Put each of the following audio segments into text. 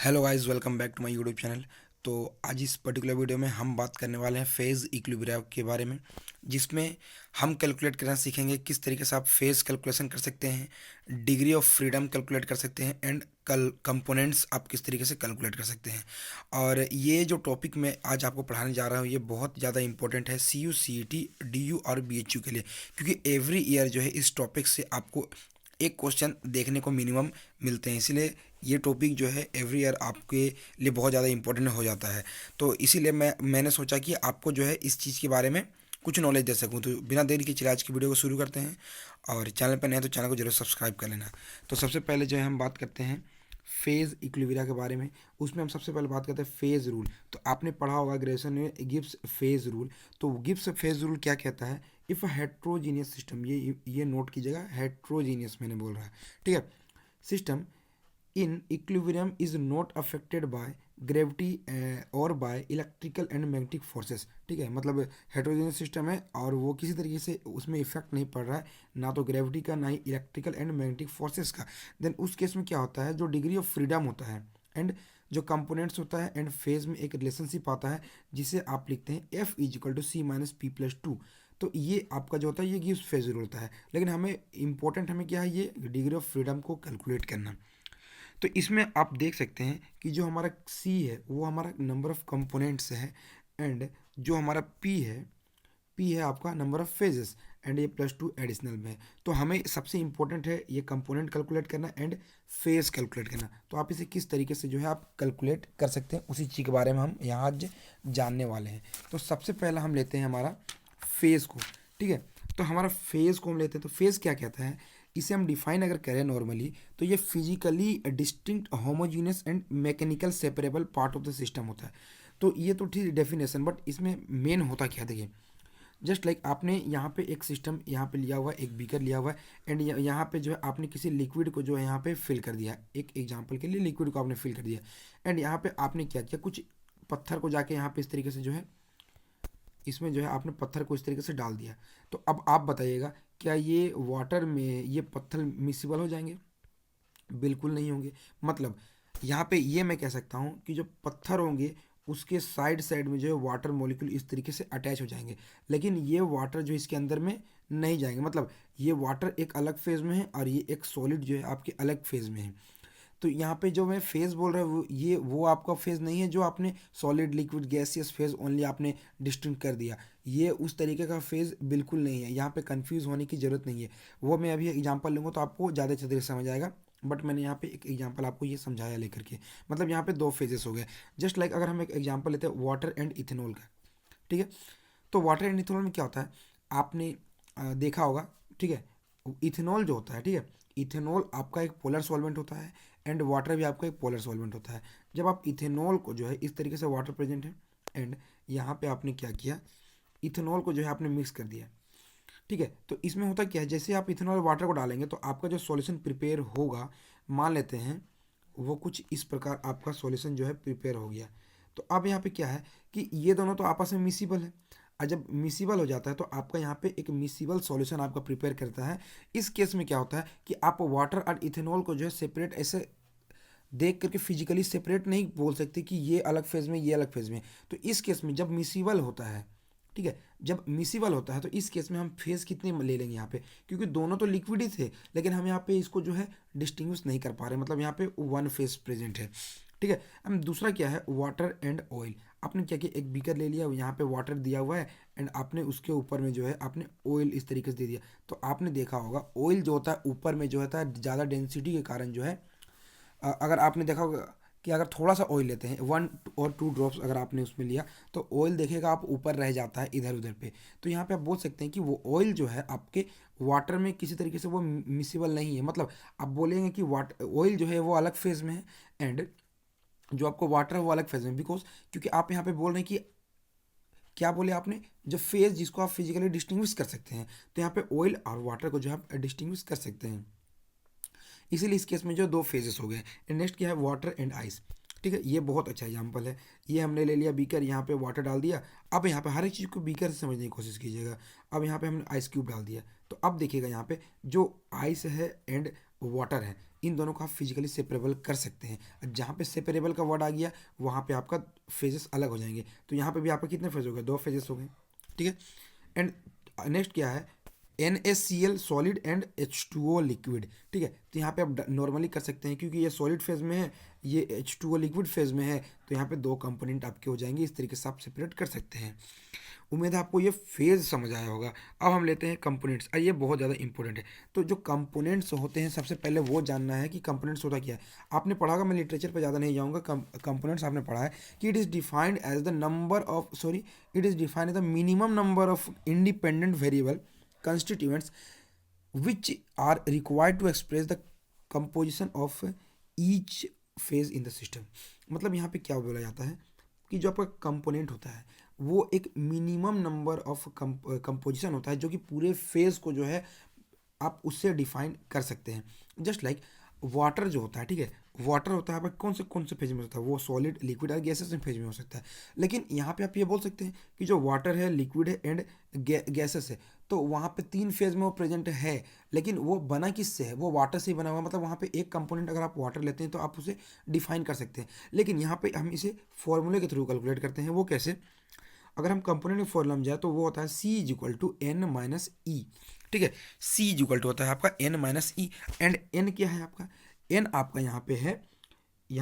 Hello guys, welcome back to my YouTube channel. तो आज इस पर्टिकुलर वीडियो में हम बात करने वाले हैं फेज़ इक्विलिब्रियम के बारे में, जिसमें हम कैलकुलेट करना सीखेंगे किस तरीके से आप फेज़ कैलकुलेशन कर सकते हैं, डिग्री ऑफ फ्रीडम कैलकुलेट कर सकते हैं एंड कल कंपोनेंट्स आप किस तरीके से कैलकुलेट कर सकते हैं। और ये जो टॉपिक मैं आज आपको पढ़ाने जा रहा हूँ ये बहुत ज़्यादा इंपॉर्टेंट है C U C E T D U और बी एच यू के लिए, क्योंकि एवरी ईयर जो है इस टॉपिक से आपको एक क्वेश्चन देखने को मिनिमम मिलते हैं। इसलिए ये टॉपिक जो है एवरी ईयर आपके लिए बहुत ज़्यादा इंपॉर्टेंट हो जाता है। तो इसीलिए मैंने सोचा कि आपको जो है इस चीज़ के बारे में कुछ नॉलेज दे सकूं। तो बिना देरी के चलिए आज की वीडियो को शुरू करते हैं। और चैनल पर नए हैं तो चैनल को जरूर सब्सक्राइब कर लेना। तो सबसे पहले जो है हम बात करते हैं फेज़ इक्विलिब्रियम के बारे में। उसमें हम सबसे पहले बात करते हैं फेज़ रूल। तो आपने पढ़ा होगा ग्रेजुएशन में गिब्स फेज़ रूल। तो गिब्स फेज़ रूल क्या कहता है? इफ़ अ हेट्रोजीनियस सिस्टम, ये नोट कीजिएगा, हेट्रोजीनियस मैंने बोल रहा है, ठीक है। System in equilibrium is not affected by gravity और by electrical and magnetic forces, ठीक है। मतलब हेट्रोजेनियस सिस्टम है और वो किसी तरीके से उसमें इफेक्ट नहीं पड़ रहा है, ना तो ग्रेविटी का ना ही इलेक्ट्रिकल एंड मैग्नेटिक फोर्सेस का। देन उस केस में क्या होता है, जो डिग्री ऑफ फ्रीडम होता है एंड जो कंपोनेंट्स होता है एंड फेज में एक रिलेशनशिप आता है जिसे आप लिखते हैं F is equal to C minus P plus two. तो ये आपका जो होता है ये गिव्स फेज रूल होता है। लेकिन हमें इंपॉर्टेंट हमें क्या है, ये डिग्री ऑफ फ्रीडम को कैलकुलेट करना। तो इसमें आप देख सकते हैं कि जो हमारा सी है वो हमारा नंबर ऑफ कंपोनेंट्स है एंड जो हमारा पी है आपका नंबर ऑफ फेजेस एंड ये प्लस टू एडिशनल में है। तो हमें सबसे इंपॉर्टेंट है ये कंपोनेंट कैलकुलेट करना एंड फेज कैलकुलेट करना। तो आप इसे किस तरीके से जो है आप कैलकुलेट कर सकते हैं उसी चीज़ के बारे में हम यहाँ आज जानने वाले हैं। तो सबसे पहला हम लेते हैं हमारा फेज को, ठीक है। तो हमारा फेज को हम लेते हैं। तो फेज क्या कहता है, इसे हम डिफाइन अगर करें नॉर्मली तो ये physically distinct homogeneous and mechanical separable part of the system होता है। तो ये तो ठीक डेफिनेशन, बट इसमें मेन होता क्या, देखिए। जस्ट लाइक आपने यहाँ पे एक सिस्टम यहाँ पे लिया हुआ है, एक बीकर लिया हुआ है एंड यहाँ पे जो है आपने किसी लिक्विड को जो है यहाँ पे फिल कर दिया। एक एग्जांपल के लिए लिक्विड को आपने फिल कर दिया एंड यहाँ पे आपने क्या किया, कुछ पत्थर को जाके यहाँ पे इस तरीके से जो है इसमें जो है आपने पत्थर को इस तरीके से डाल दिया। तो अब आप बताइएगा, क्या ये वाटर में ये पत्थर मिसिबल हो जाएंगे? बिल्कुल नहीं होंगे। मतलब यहाँ पे ये मैं कह सकता हूँ कि जो पत्थर होंगे उसके साइड साइड में जो है वाटर मॉलिक्यूल इस तरीके से अटैच हो जाएंगे, लेकिन ये वाटर जो इसके अंदर में नहीं जाएंगे। मतलब ये वाटर एक अलग फेज़ में है और ये एक सॉलिड जो है आपके अलग फेज़ में है। तो यहाँ पे जो मैं फेज़ बोल रहा हूँ वो आपका फेज़ नहीं है जो आपने solid liquid gaseous phase only आपने डिस्टिंग कर दिया। ये उस तरीके का फेज़ बिल्कुल नहीं है, यहाँ पे कंफ्यूज होने की ज़रूरत नहीं है। वो मैं अभी एग्जांपल लूँगा तो आपको ज़्यादा अच्छे तरीके से समझ आएगा, बट मैंने यहाँ पे एक एग्जांपल आपको ये समझाया लेकर के। मतलब यहाँ पे दो फेजेस हो गए। जस्ट लाइक अगर हम एक एग्जांपल लेते हैं वाटर एंड इथेनॉल का, ठीक है। तो वाटर एंड इथेनॉल में क्या होता है, आपने देखा होगा, ठीक है। इथेनॉल जो होता है, ठीक है, इथेनॉल आपका एक पोलर सॉल्वेंट होता है एंड वाटर भी आपका एक पोलर सॉल्वेंट होता है। जब आप इथेनॉल को जो है इस तरीके से वाटर प्रेजेंट है एंड यहाँ पे आपने क्या किया, इथेनॉल को जो है आपने मिक्स कर दिया, ठीक है। तो इसमें होता क्या है, जैसे आप इथेनॉल वाटर को डालेंगे तो आपका जो सॉल्यूशन प्रिपेयर होगा, मान लेते हैं वो कुछ इस प्रकार आपका सॉल्यूशन जो है प्रिपेयर हो गया। तो अब यहाँ पे क्या है कि ये दोनों तो आपस में मिसिबल है, और जब मिसिबल हो जाता है तो आपका यहाँ पे एक मिसिबल सॉल्यूशन आपका प्रिपेयर करता है। इस केस में क्या होता है कि आप वाटर और इथेनॉल को जो है सेपरेट ऐसे देख करके फिजिकली सेपरेट नहीं बोल सकते कि ये अलग फेज में ये अलग फेज में। तो इस केस में जब मिसिबल होता है, ठीक है, जब मिसिबल होता है तो इस केस में हम फेज कितने ले लेंगे यहाँ पे, क्योंकि दोनों तो लिक्विड ही थे, लेकिन हम यहाँ पे इसको जो है डिस्टिंग्विश नहीं कर पा रहे, मतलब यहाँ पे वन फेज प्रेजेंट है, ठीक है। अब दूसरा क्या है, वाटर एंड ऑयल। आपने क्या किया, एक बीकर ले लिया, यहाँ पे वाटर दिया हुआ है एंड आपने उसके ऊपर में जो है आपने ऑयल इस तरीके से दे दिया। तो आपने देखा होगा ऑयल जो होता है ऊपर में जो होता है ज़्यादा डेंसिटी के कारण जो है अगर आपने देखा होगा कि अगर थोड़ा सा ऑयल लेते हैं, वन और टू ड्रॉप्स अगर आपने उसमें लिया तो ऑयल देखेगा आप ऊपर रह जाता है इधर उधर पे। तो यहाँ पे आप बोल सकते हैं कि वो ऑयल जो है आपके वाटर में किसी तरीके से वो मिसिबल नहीं है। मतलब आप बोलेंगे कि वाटर ऑयल जो है वो अलग फेज में है एंड जो आपको वाटर है वो अलग फेज में, बिकॉज क्योंकि आप यहाँ पे बोल रहे हैं कि क्या बोले आपने, जो फेज जिसको आप फिजिकली डिस्टिंग्विश कर सकते हैं, तो यहाँ पे ऑयल और वाटर को जो है आप डिस्टिंग्विश कर सकते हैं। इसीलिए इस केस में जो दो फेजेस हो गए। नेक्स्ट क्या है, वाटर एंड आइस, ठीक है। ये बहुत अच्छा एग्जाम्पल है। ये हमने ले लिया बीकर, यहाँ पे वाटर डाल दिया। अब यहाँ पे हर एक चीज़ को बीकर से समझने की कोशिश कीजिएगा। अब यहाँ पे हमने आइस क्यूब डाल दिया। तो अब देखिएगा यहाँ पे जो आइस है एंड वाटर है, इन दोनों को आप फिजिकली सेपरेबल कर सकते हैं। जहाँ पे सेपरेबल का वर्ड आ गया वहाँ पे आपका फेजेस अलग हो जाएंगे। तो यहाँ पे भी आपका कितने फेज हो गए, 2 फेजेस हो गए, ठीक है। एंड नेक्स्ट क्या है, NaCl solid and H2O liquid, ठीक है। तो यहाँ पे आप नॉर्मली कर सकते हैं क्योंकि ये सॉलिड फेज में है, ये H2O लिक्विड फेज में है, तो यहाँ पे 2 कंपोनेंट आपके हो जाएंगे। इस तरीके से आप सेपरेट कर सकते हैं। उम्मीद है आपको ये फेज समझ आया होगा। अब हम लेते हैं कंपोनेंट्स, और ये बहुत ज़्यादा इंपॉर्टेंट है। तो जो कंपोनेंट्स होते हैं सबसे पहले वो जानना है कि कंपोनेंट्स होता क्या है। आपने पढ़ा होगा, मैं लिटरेचर पे ज़्यादा नहीं जाऊँगा। कंपोनेंट्स आपने पढ़ा है कि it is defined as the number of it is defined as the minimum number of independent variable constituents which are required to express the composition of each phase in the system। मतलब यहाँ पे क्या बोला जाता है कि जो आपका कंपोनेंट होता है वो एक मिनिमम नंबर ऑफ कंपोजिशन होता है जो कि पूरे फेज को जो है आप उससे डिफाइन कर सकते हैं। जस्ट लाइक वाटर जो होता है, ठीक है, वाटर होता है आपका कौन से फेज में होता है, वो सॉलिड, लिक्विड और गैसेस में फेज में हो सकता है। लेकिन यहाँ पे आप ये बोल सकते हैं कि जो वाटर है, लिक्विड है एंड गैसेस है, तो वहाँ पे 3 फेज में वो प्रेजेंट है। लेकिन वो बना किससे है, वो वाटर से ही बना हुआ, मतलब वहाँ पे एक कंपोनेंट अगर आप वाटर लेते हैं तो आप उसे डिफाइन कर सकते हैं। लेकिन यहाँ पे हम इसे फॉर्मूले के थ्रू कैलकुलेट करते हैं। वो कैसे, अगर हम कंपोनेंट के फॉर्मूला में जाए तो वो होता है C=N-E, ठीक है। C= होता है आपका N-E, एंड N क्या है आपका, N आपका यहाँ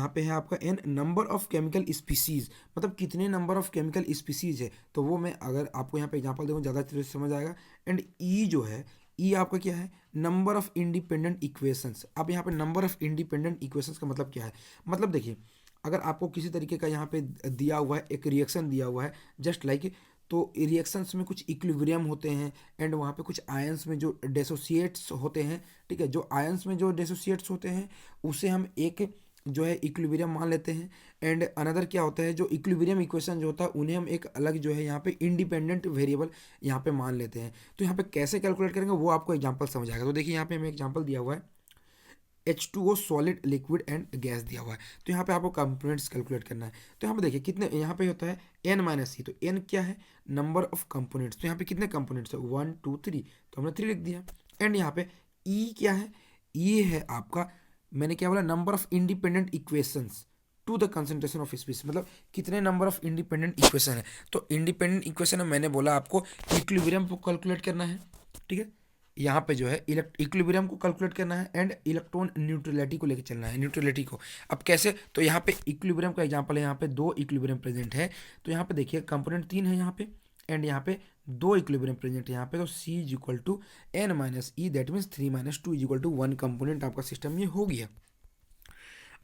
पे है आपका N number of chemical species, मतलब कितने नंबर ऑफ केमिकल स्पीसीज है। तो वो मैं अगर आपको यहाँ पे एग्जांपल दूँ ज़्यादा अच्छे से समझ आएगा। एंड E जो है, E आपका क्या है, नंबर ऑफ इंडिपेंडेंट इक्वेशंस। अब यहाँ पे नंबर ऑफ इंडिपेंडेंट इक्वेशंस का मतलब क्या है, मतलब देखिए अगर आपको किसी तरीके का यहाँ पे दिया हुआ है, एक रिएक्शन दिया हुआ है जस्ट लाइक, तो रिएक्शंस में कुछ इक्विलिब्रियम होते हैं एंड वहाँ पे कुछ आयंस में जो डिसोसिएट्स होते हैं, ठीक है। जो आयंस में जो डिसोसिएट्स होते हैं उसे हम एक जो है इक्विलिब्रियम मान लेते हैं। एंड अनदर क्या होता है, जो इक्विलिब्रियम इक्वेशन जो होता है उन्हें हम एक अलग जो है यहाँ पे इंडिपेंडेंट वेरिएबल यहाँ पे मान लेते हैं। तो यहाँ पे कैसे कैलकुलेट करेंगे वो आपको एग्जांपल समझ आएगा। तो देखिए यहाँ पे हमें एग्जांपल दिया हुआ है H2O solid, liquid and gas दिया हुआ है। तो यहाँ पे आपको कंपोनेंट्स कैलकुलेट करना है। तो यहाँ पे देखिए कितने, यहाँ पे होता है N-E, तो N क्या है, नंबर ऑफ कंपोनेंट्स। तो यहाँ पे कितने कंपोनेंट्स है, 1 2 3, तो हमने 3 लिख दिया। एंड यहाँ पे E क्या है, ये है आपका, मैंने क्या बोला, number of independent equations to the concentration of species, मतलब कितने नंबर ऑफ इंडिपेंडेंट इक्वेशन है। तो इंडिपेंडेंट इक्वेशन में मैंने बोला आपको इक्विलिब्रियम को कैलकुलेट करना है, ठीक है। यहाँ पे जो है इक्विलिब्रियम को कैलकुलेट करना है एंड इलेक्ट्रॉन न्यूट्रलिटी को लेकर चलना है, न्यूट्रलिटी को। अब कैसे, तो यहाँ पे इक्विलिब्रियम का एग्जांपल है, यहाँ पे 2 इक्विलिब्रियम प्रेजेंट है। तो यहाँ पे देखिए कंपोनेंट 3 है यहाँ पे, एंड यहाँ पे 2 इक्विलिब्रियम प्रेजेंट है यहाँ पे। तो C=N-E, दैट मीन्स 3 - 2 = 1 कंपोनेंट आपका सिस्टम में हो गया।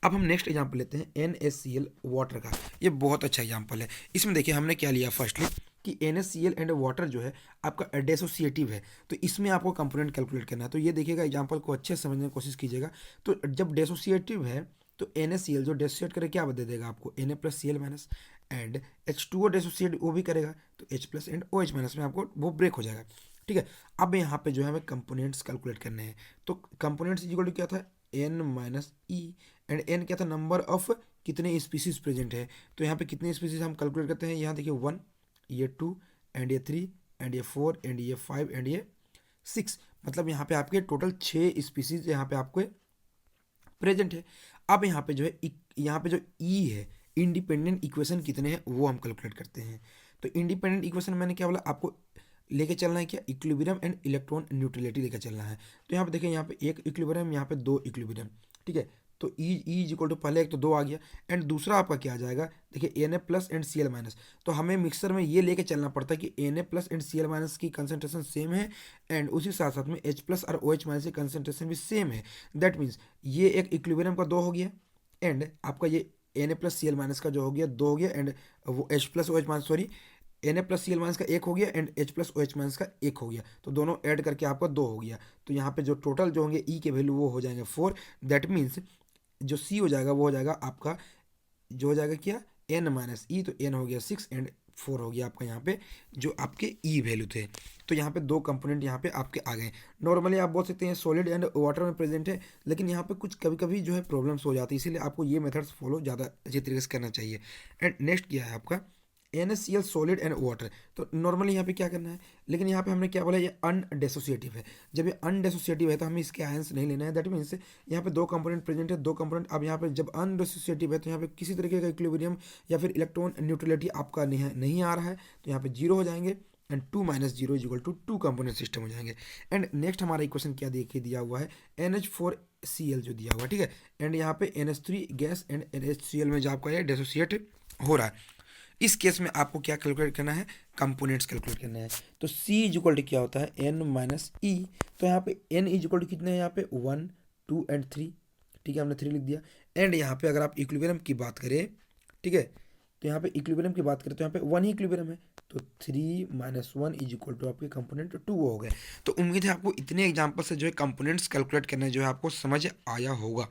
अब हम नेक्स्ट एग्जांपल लेते हैं NaCl वाटर का। ये बहुत अच्छा एग्जांपल है। इसमें देखिए हमने क्या लिया, फर्स्टली कि NaCl एंड वाटर जो है आपका डिसोसिएटिव है, तो इसमें आपको कंपोनेंट कैलकुलेट करना है। तो ये देखिएगा, एग्जांपल को अच्छे से समझने की कोशिश कीजिएगा। तो जब डिसोसिएटिव है तो NaCl जो डिसोसिएट करे क्या दे देगा आपको, Na+Cl-, एंड H2O डिसोसिएट वो भी करेगा तो H+ एंड OH- में आपको वो ब्रेक हो जाएगा, ठीक है। अब यहाँ पे जो है हमें कंपोनेंट्स कैलकुलेट करने हैं। तो कंपोनेंट्स इक्वल टू क्या था, N-E, एंड N क्या था, नंबर ऑफ कितने स्पीसीज प्रेजेंट है। तो यहाँ पे कितने स्पीसीज हम कैलकुलेट करते हैं, यहाँ देखिए 1, ये 2 एंड ये 3 एंड ये 4 एंड ये 5 एंड ये 6, मतलब यहाँ पे आपके टोटल 6 स्पीसीज यहाँ पे आपको प्रेजेंट है। अब यहाँ पे जो है यहाँ पे जो E है, इंडिपेंडेंट इक्वेशन कितने हैं वो हम कैलकुलेट करते हैं। तो इंडिपेंडेंट इक्वेशन मैंने क्या बोला आपको, लेके चलना है क्या, इक्विलिब्रियम एंड इलेक्ट्रॉन न्यूट्रलिटी लेकर चलना है। तो यहाँ पे देखिए, यहाँ पे 1 इक्विलिब्रियम, यहाँ पे 2 इक्विलिब्रियम, ठीक है। तो E पहले एक तो 2 आ गया, एंड दूसरा आपका क्या आ जाएगा, देखिए Na+ एंड Cl-। तो हमें मिक्सर में ये लेके चलना पड़ता है कि Na+ एंड Cl- की कंसंट्रेशन सेम है, एंड उसी साथ साथ में H+ और OH- की कंसंट्रेशन भी सेम है। दैट मीन्स ये एक इक्विलिब्रियम का 2 हो गया, एंड आपका ये Na+Cl- का जो हो गया 2 हो गया, एंड वो Na+Cl- का 1 हो गया, एंड H+OH- का 1 हो गया। तो दोनों ऐड करके आपका 2 हो गया। तो यहाँ पे जो टोटल जो होंगे E के वैल्यू वो हो जाएंगे 4। दैट मीन्स जो C हो जाएगा वो हो जाएगा आपका, जो हो जाएगा क्या, N-E, तो N हो गया 6 एंड 4 हो गया आपका यहाँ पे जो आपके E वैल्यू थे। तो यहाँ पे 2 कंपोनेंट यहाँ पे आपके आ गए। नॉर्मली आप बोल सकते हैं सॉलिड एंड वाटर में प्रेजेंट है, लेकिन यहाँ पे कुछ कभी कभी जो है प्रॉब्लम्स हो जाती है, इसीलिए आपको ये मेथड्स फॉलो ज़्यादा अच्छी तरीके से करना चाहिए। एंड नेक्स्ट क्या है आपका NaCl सॉलिड एंड वाटर। तो नॉर्मली यहाँ पे क्या करना है, लेकिन यहाँ पे हमने क्या बोला, ये अनडिसोसिएटिव है। जब ये अनडिसोसिएटिव है तो हमें इसके आयंस नहीं लेना है। दैट मीन्स यहाँ पे दो कंपोनेंट प्रेजेंट है, दो कंपोनेंट। अब यहाँ पे जब अनडिसोसिएटिव है तो यहाँ पे किसी तरीके का इक्विलिब्रियम या फिर इलेक्ट्रॉन न्यूट्रलिटी आपका नहीं आ रहा है, तो यहाँ पे जीरो हो जाएंगे and 2 - 0 equal to 2 component system हो जाएंगे। एंड नेक्स्ट हमारा इक्वेशन क्या देखिए दिया हुआ है, NH4Cl जो दिया हुआ है, ठीक है। एंड यहाँ पे NH3 गैस एंड NHCl में जो आपका ये डिसोसिएट हो रहा है। इस केस में आपको क्या कैलकुलेट करना है, कंपोनेंट्स कैलकुलेट करना है। तो C इक्वल टू क्या होता है, N - E। तो यहाँ पे N इक्वल टू कितने हैं, यहाँ पे 1 2 एंड 3, ठीक है, हमने 3 लिख दिया। एंड यहाँ पे अगर आप इक्विलिब्रियम की बात करें, ठीक है, तो यहाँ पे इक्विलिब्रियम की बात करें तो यहाँ पे 1 ही इक्विलिब्रियम है, तो 3 - 1 इज इक्वल टू आपके कंपोनेंट 2 हो गए। तो उम्मीद है आपको इतने एग्जाम्पल से जो है कंपोनेंट्स कैलकुलेट करने जो है आपको समझ आया होगा।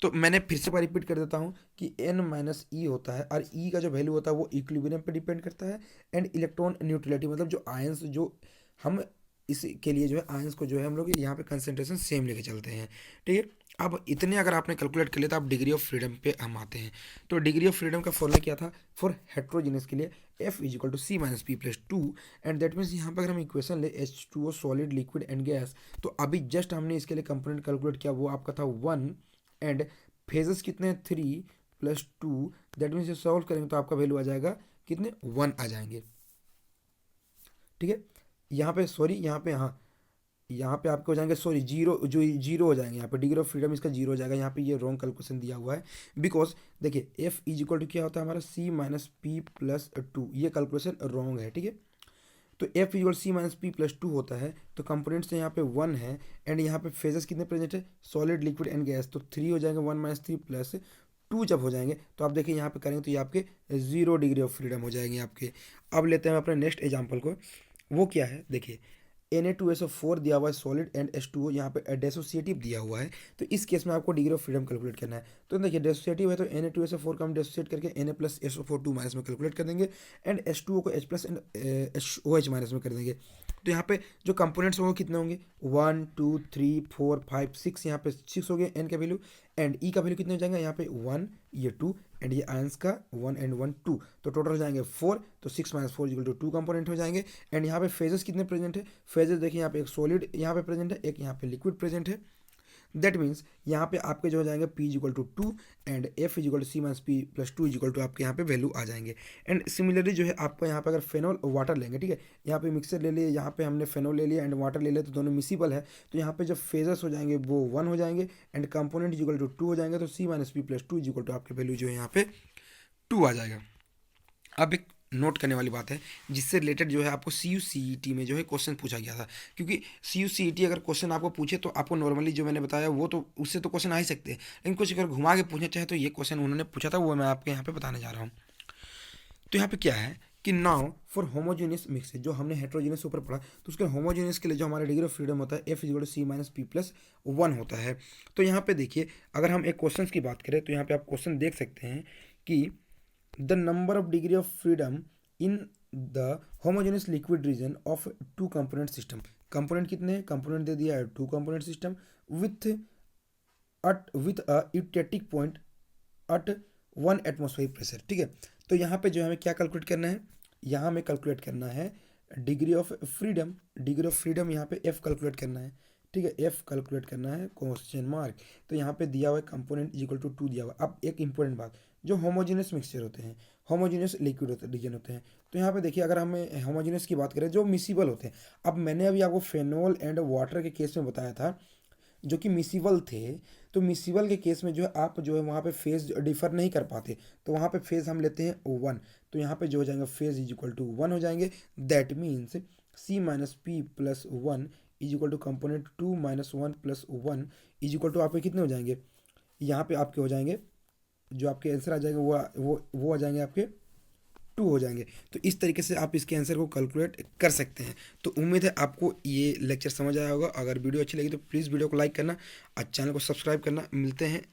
तो मैंने फिर से रिपीट कर देता हूँ कि N - E होता है, और E का जो वैल्यू होता है वो इक्विलिब्रियम पे डिपेंड करता है। एंड इलेक्ट्रॉन न्यूट्रलिटी मतलब जो आयंस, जो हम इसके लिए जो है आयंस को जो है हम लोग यहाँ पे कंसंट्रेशन सेम लेके चलते हैं, ठीक है। अब इतने अगर आपने कैलकुलेट कर लिया तो आप डिग्री ऑफ फ्रीडम पे हम आते हैं। तो डिग्री ऑफ फ्रीडम का फॉर्मूला क्या था फॉर हेट्रोजीनियस के लिए, F = C - P + 2। And that means यहाँ पर अगर हम इक्वेशन ले H2O solid liquid and gas, तो अभी जस्ट हमने इसके लिए कंपोनेंट कैलकुलेट किया, वो आपका था 1 एंड फेजेस कितने हैं 3 + 2। दैट मीन्स सॉल्व करेंगे तो आपका वैल्यू आ जाएगा कितने, 1 आ जाएंगे, ठीक है। यहाँ पे सॉरी, यहाँ पे हाँ, यहाँ पे आपके हो जाएंगे सॉरी जीरो, जो जीरो हो जाएंगे यहाँ पे, डिग्री ऑफ फ्रीडम इसका जीरो हो जाएगा। यहाँ पे ये रॉन्ग कैलकुलेशन दिया हुआ है, बिकॉज देखिए F इक्वल टू क्या होता है हमारा C - P + 2, ये कैलकुलेशन रॉन्ग है, ठीक है। तो F = C - P + 2 होता है, तो कंपोनेंट्स यहाँ पे 1 है। एंड यहाँ पे फेजेस कितने प्रेजेंट है, सॉलिड लिक्विड एंड गैस, तो 3 हो जाएंगे, 1 - 3 + 2 जब हो जाएंगे तो आप देखिए यहाँ पे करेंगे तो ये आपके 0 डिग्री ऑफ फ्रीडम हो जाएंगे आपके। अब लेते हैं अपने नेक्स्ट एग्जाम्पल को, वो क्या है देखिए, Na2SO4 दिया हुआ है सॉलिड एंड H2O यहाँ पे डिसोसिएटिव दिया हुआ है। तो इस केस में आपको डिग्री ऑफ फ्रीडम कैलकुलेट करना है। तो देखिए डिसोसिएटिव है तो Na2SO4 का हम डिसोसिएट करके Na + SO4 2 - में कैलकुलेट कर देंगे, एंड H2O को H+ एंड OH- में कर देंगे। तो यहाँ पे जो कंपोनेंट्स होंगे कितने होंगे, 1 2 3 4 5 6, यहाँ पे 6 हो गए N का वैल्यू। एंड E का वैल्यू कितने हो जाएंगे, यहाँ पे 1 ये 2 एंड ये आयंस का 1 एंड 1 2, तो टोटल हो जाएंगे 4। तो 6 - 4 = 2 कंपोनेंट हो जाएंगे। एंड यहाँ पे फेजेस कितने प्रेजेंट है, फेजेस देखिए यहाँ पे एक सॉलिड यहाँ पे प्रेजेंट है, एक यहाँ पे लिक्विड प्रेजेंट है। दैट मीन्स यहाँ पे आपके जो हो जाएंगे P = 2 and F = C - P + 2 = आपके यहाँ पे वैल्यू आ जाएंगे। एंड सिमिलरली जो है आपको यहाँ पे अगर फेनॉल वाटर लेंगे, ठीक है, यहाँ पे मिक्सर ले लिए, यहाँ पे हमने फेनॉल ले लिया एंड वाटर ले लिया, तो दोनों मिसिबल है। तो यहाँ पे जब फेजेस हो जाएंगे वो 1 हो जाएंगे एंड कंपोनेंट = 2 हो जाएंगे, तो C - P + 2 = आपके वैल्यू जो है यहाँ पे 2 आ जाएगा। अब एक नोट करने वाली बात है, जिससे रिलेटेड जो है आपको CU/CET में जो है क्वेश्चन पूछा गया था, क्योंकि CU/CET अगर क्वेश्चन आपको पूछे तो आपको नॉर्मली जो मैंने बताया वो तो उससे तो क्वेश्चन आ ही सकते हैं, लेकिन कुछ अगर घुमा के पूछना चाहे तो ये क्वेश्चन उन्होंने पूछा था, वो मैं आपके यहाँ पे बताने जा रहा हूँ। तो यहाँ पे क्या है कि नाउ फॉर होमोजेनियस मिक्स, जो हमने हेट्रोजेनियस से ऊपर पढ़ा, तो उसके होमोजेनियस के लिए जो हमारा डिग्री ऑफ फ्रीडम होता है F = C - P + 1 होता है। तो यहाँ पे देखिए अगर हम एक क्वेश्चन की बात करें तो यहाँ पे आप क्वेश्चन देख सकते हैं कि the number of degree of freedom in the homogeneous liquid region of 2 component system. Component कितने हैं, कंपोनेंट दे दिया है 2 component system with a static point at 1 atmospheric pressure, ठीक है। तो यहाँ पे जो हमें क्या कैलकुलेट करना है, यहाँ हमें कैलकुलेट करना है degree of freedom. Degree of freedom यहाँ पे F कैलकुलेट करना है, ठीक है, F कैलकुलेट करना है क्वेश्चन मार्क। तो यहाँ पे दिया हुआ है कंपोनेंट = 2 दिया हुआ है। अब एक इंपॉर्टेंट बात, जो होमोजेनियस मिक्सचर होते हैं, होमोजेनियस लिक्विड रीजन होते हैं, तो यहाँ पे देखिए अगर हमें होमोजेनियस की बात करें जो मिसिबल होते हैं, अब मैंने अभी आपको फेनॉल एंड वाटर के केस में बताया था जो कि मिसिबल थे, तो मिसिबल के केस में जो है आप जो है वहाँ पे फेज डिफर नहीं कर पाते, तो वहाँ पे फेज हम लेते हैं 1, तो यहाँ पे जो हो जाएगा फेज = 1 हो जाएंगे। That means C - P + 1 = component 2 - 1 + 1 = आपके कितने हो जाएंगे, यहाँ पे आपके हो जाएंगे जो आपके आंसर आ जाएंगे वो आ जाएंगे आपके 2 हो जाएंगे। तो इस तरीके से आप इसके आंसर को कैलकुलेट कर सकते हैं। तो उम्मीद है आपको ये लेक्चर समझ आया होगा। अगर वीडियो अच्छी लगी तो प्लीज़ वीडियो को लाइक करना और चैनल को सब्सक्राइब करना। मिलते हैं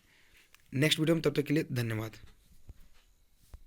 नेक्स्ट वीडियो में, तब तक के लिए धन्यवाद।